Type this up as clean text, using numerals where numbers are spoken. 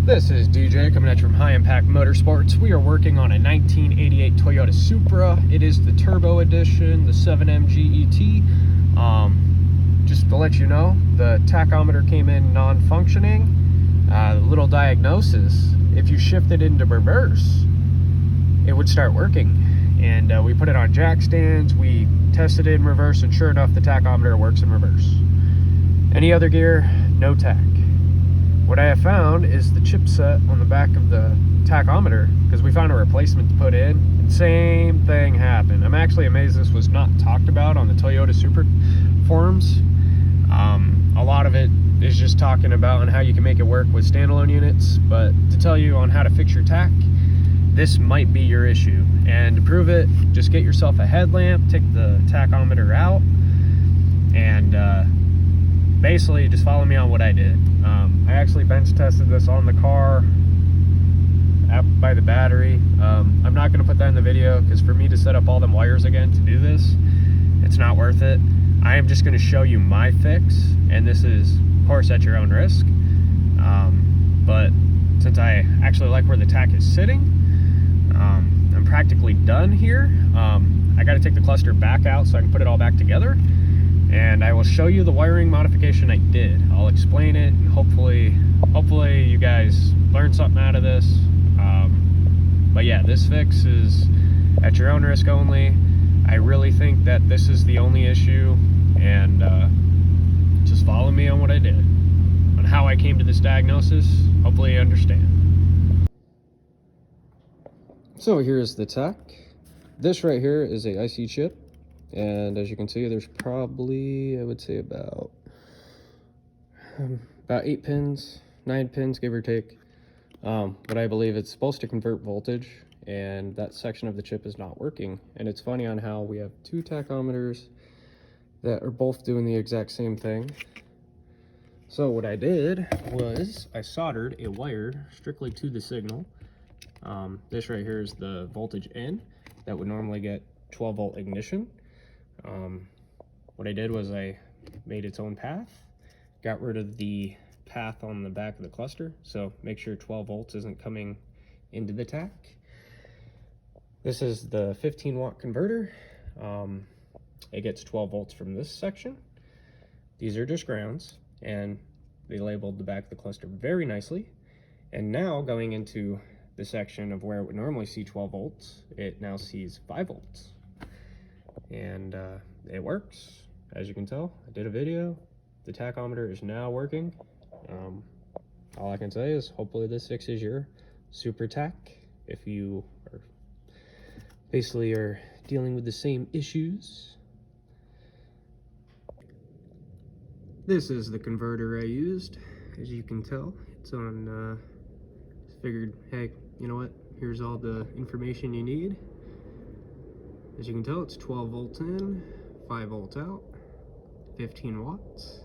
This is DJ coming at you from High Impact Motorsports. We are working on a 1988 Toyota Supra. It is the Turbo Edition, the 7M GET. Just to let you know, the tachometer came in non-functioning. Little diagnosis, if you shift it into reverse, it would start working. And we put it on jack stands, we tested it in reverse, and sure enough, the tachometer works in reverse. Any other gear, no tach. What I have found is the chipset on the back of the tachometer, because we found a replacement to put in, and same thing happened. I'm actually amazed this was not talked about on the Toyota Supra forums. A lot of it is just talking about on how you can make it work with standalone units, but to tell you on how to fix your tach, this might be your issue. And to prove it, just get yourself a headlamp, take the tachometer out, and basically just follow me on what I did. I actually bench tested this on the car by the battery. I'm not going to put that in the video because for me to set up all them wires again to do this, it's not worth it. I am just going to show you my fix, and this is of course at your own risk, but since I actually like where the tach is sitting, I'm practically done here. I got to take the cluster back out so I can put it all back together, and I will show you the wiring modification I did. I'll explain it, and hopefully you guys learn something out of this. But yeah, this fix is at your own risk only. I really think that this is the only issue, and just follow me on what I did, on how I came to this diagnosis. Hopefully you understand. So here's the tach. This right here is a IC chip. And as you can see, there's probably, I would say about 8 pins, 9 pins, give or take. But I believe it's supposed to convert voltage, and that section of the chip is not working. And it's funny on how we have two tachometers that are both doing the exact same thing. So what I did was I soldered a wire strictly to the signal. This right here is the voltage in that would normally get 12 volt ignition. What I did was I made its own path, got rid of the path on the back of the cluster, so make sure 12 volts isn't coming into the tach. This is the 15 watt converter. It gets 12 volts from this section. These are just grounds, and they labeled the back of the cluster very nicely. And now going into the section of where it would normally see 12 volts, it now sees 5 volts. And it works, as you can tell. I did a video. The tachometer is now working. All I can say is hopefully this fixes your Supra tach if you are basically dealing with the same issues. This is the converter I used. As you can tell, it's on, figured, hey, you know what, here's all the information you need. As you can tell, it's 12 volts in, 5 volts out, 15 watts.